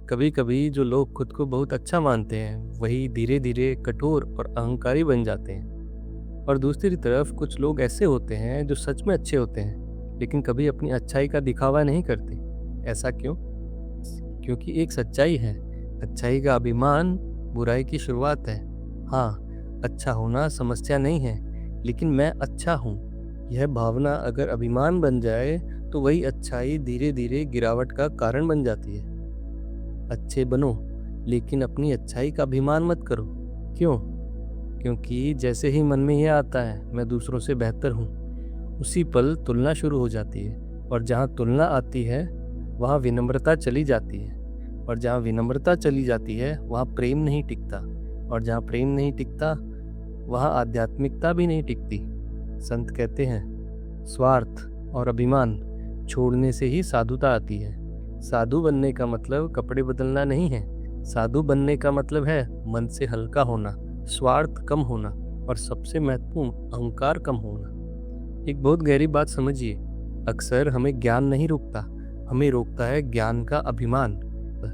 कभी कभी जो लोग खुद को बहुत अच्छा मानते हैं वही धीरे धीरे कठोर और अहंकारी बन जाते हैं। और दूसरी तरफ कुछ लोग ऐसे होते हैं जो सच में अच्छे होते हैं लेकिन कभी अपनी अच्छाई का दिखावा नहीं करते। ऐसा क्यों? क्योंकि एक सच्चाई है, अच्छाई का अभिमान बुराई की शुरुआत है। हाँ, अच्छा होना समस्या नहीं है, लेकिन मैं अच्छा हूँ यह भावना अगर अभिमान बन जाए तो वही अच्छाई धीरे धीरे गिरावट का कारण बन जाती है। अच्छे बनो, लेकिन अपनी अच्छाई का अभिमान मत करो। क्यों? क्योंकि जैसे ही मन में यह आता है मैं दूसरों से बेहतर हूँ, उसी पल तुलना शुरू हो जाती है। और जहाँ तुलना आती है वहाँ विनम्रता चली जाती है, और जहाँ विनम्रता चली जाती है वहाँ प्रेम नहीं टिकता, और जहाँ प्रेम नहीं टिकता वहाँ आध्यात्मिकता भी नहीं टिकती। संत कहते हैं, स्वार्थ और अभिमान छोड़ने से ही साधुता आती है। साधु बनने का मतलब कपड़े बदलना नहीं है। साधु बनने का मतलब है मन से हल्का होना, स्वार्थ कम होना, और सबसे महत्वपूर्ण अहंकार कम होना। एक बहुत गहरी बात समझिए, अक्सर हमें ज्ञान नहीं रोकता, हमें रोकता है ज्ञान का अभिमान।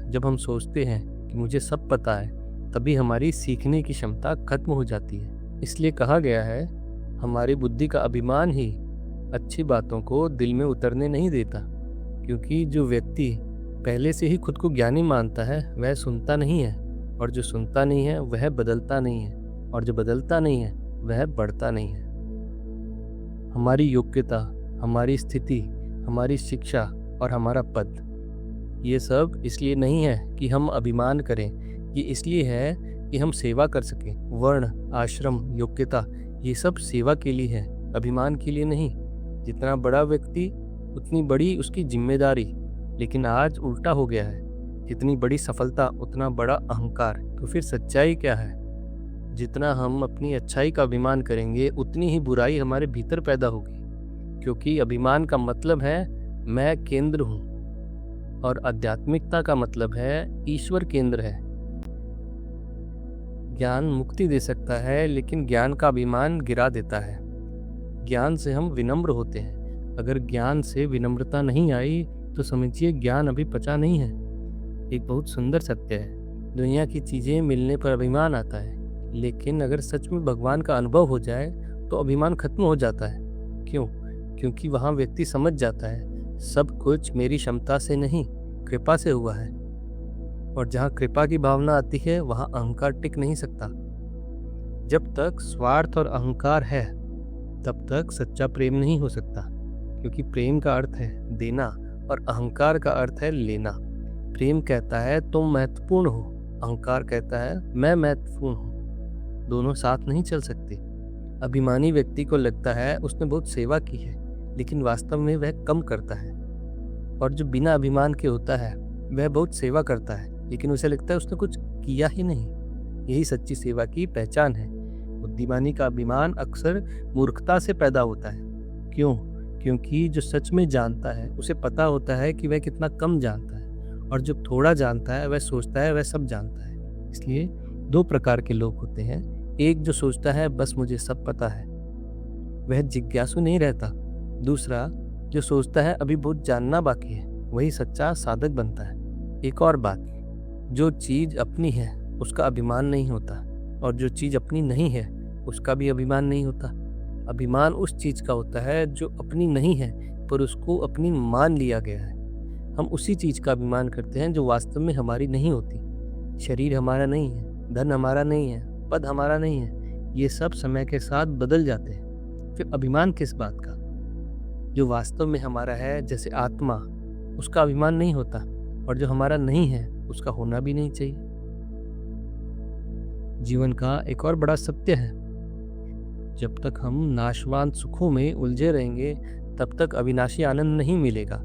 जब हम सोचते हैं कि मुझे सब पता है, तभी हमारी सीखने की क्षमता खत्म हो जाती है। इसलिए कहा गया है, हमारी बुद्धि का अभिमान ही अच्छी बातों को दिल में उतरने नहीं देता। क्योंकि जो व्यक्ति पहले से ही खुद को ज्ञानी मानता है वह सुनता नहीं है, और जो सुनता नहीं है वह बदलता नहीं है, और जो बदलता नहीं है वह बढ़ता नहीं है। हमारी योग्यता, हमारी स्थिति, हमारी शिक्षा और हमारा पद, ये सब इसलिए नहीं है कि हम अभिमान करें, ये इसलिए है कि हम सेवा कर सकें। वर्ण, आश्रम, योग्यता, ये सब सेवा के लिए है, अभिमान के लिए नहीं। जितना बड़ा व्यक्ति उतनी बड़ी उसकी जिम्मेदारी, लेकिन आज उल्टा हो गया है, जितनी बड़ी सफलता उतना बड़ा अहंकार। तो फिर सच्चाई क्या है? जितना हम अपनी अच्छाई का अभिमान करेंगे उतनी ही बुराई हमारे भीतर पैदा होगी। क्योंकि अभिमान का मतलब है मैं केंद्र हूँ, और आध्यात्मिकता का मतलब है ईश्वर केंद्र है। ज्ञान मुक्ति दे सकता है, लेकिन ज्ञान का अभिमान गिरा देता है। ज्ञान से हम विनम्र होते हैं। अगर ज्ञान से विनम्रता नहीं आई तो समझिए ज्ञान अभी पचा नहीं है। एक बहुत सुंदर सत्य है, दुनिया की चीज़ें मिलने पर अभिमान आता है, लेकिन अगर सच में भगवान का अनुभव हो जाए तो अभिमान खत्म हो जाता है। क्यों? क्योंकि वहाँ व्यक्ति समझ जाता है सब कुछ मेरी क्षमता से नहीं, कृपा से हुआ है। और जहाँ कृपा की भावना आती है वहाँ अहंकार टिक नहीं सकता। जब तक स्वार्थ और अहंकार है तब तक सच्चा प्रेम नहीं हो सकता। क्योंकि प्रेम का अर्थ है देना और अहंकार का अर्थ है लेना। प्रेम कहता है तुम महत्वपूर्ण हो, अहंकार कहता है मैं महत्वपूर्ण हूँ। दोनों साथ नहीं चल सकते। अभिमानी व्यक्ति को लगता है उसने बहुत सेवा की है, लेकिन वास्तव में वह कम करता है। और जो बिना अभिमान के होता है वह बहुत सेवा करता है, लेकिन उसे लगता है उसने कुछ किया ही नहीं। यही सच्ची सेवा की पहचान है। बुद्धिमानी का अभिमान अक्सर मूर्खता से पैदा होता है। क्यों? क्योंकि जो सच में जानता है उसे पता होता है कि वह कितना कम जानता है, और जब थोड़ा जानता है वह सोचता है वह सब जानता है। इसलिए दो प्रकार के लोग होते हैं। एक जो सोचता है बस मुझे सब पता है, वह जिज्ञासु नहीं रहता। दूसरा जो सोचता है अभी बहुत जानना बाकी है, वही सच्चा साधक बनता है। एक और बात, जो चीज़ अपनी है उसका अभिमान नहीं होता, और जो चीज़ अपनी नहीं है उसका भी अभिमान नहीं होता। अभिमान उस चीज़ का होता है जो अपनी नहीं है पर उसको अपनी मान लिया गया है। हम उसी चीज़ का अभिमान करते हैं जो वास्तव में हमारी नहीं होती। शरीर हमारा नहीं है, धन हमारा नहीं है, पद हमारा नहीं है, ये सब समय के साथ बदल जाते हैं। फिर अभिमान किस बात का? जो वास्तव में हमारा है, जैसे आत्मा, उसका अभिमान नहीं होता, और जो हमारा नहीं है उसका होना भी नहीं चाहिए। जीवन का एक और बड़ा सत्य है, जब तक हम नाशवान सुखों में उलझे रहेंगे तब तक अविनाशी आनंद नहीं मिलेगा।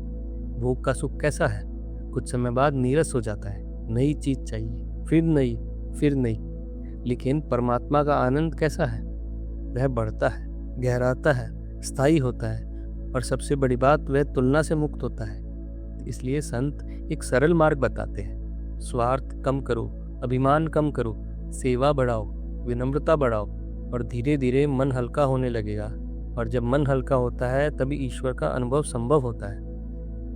भोग का सुख कैसा है? कुछ समय बाद नीरस हो जाता है, नई चीज चाहिए, फिर नई, फिर नई। लेकिन परमात्मा का आनंद कैसा है? वह बढ़ता है, गहराता है, स्थायी होता है, और सबसे बड़ी बात वह तुलना से मुक्त होता है। इसलिए संत एक सरल मार्ग बताते हैं, स्वार्थ कम करो, अभिमान कम करो, सेवा बढ़ाओ, विनम्रता बढ़ाओ, और धीरे धीरे मन हल्का होने लगेगा। और जब मन हल्का होता है तभी ईश्वर का अनुभव संभव होता है।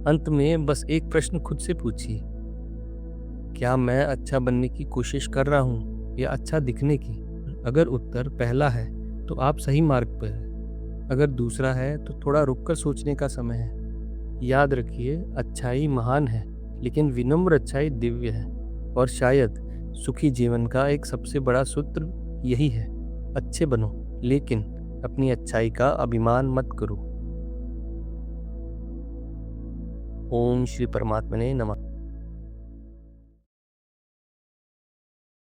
अंत में बस एक प्रश्न खुद से पूछिए, क्या मैं अच्छा बनने की कोशिश कर रहा हूँ या अच्छा दिखने की? अगर उत्तर पहला है तो आप सही मार्ग पर हैं। अगर दूसरा है तो थोड़ा रुककर सोचने का समय है। याद रखिए, अच्छाई महान है, लेकिन विनम्र अच्छाई दिव्य है। और शायद सुखी जीवन का एक सबसे बड़ा सूत्र यही है, अच्छे बनो, लेकिन अपनी अच्छाई का अभिमान मत करो। ओम श्री परमात्मने नमः।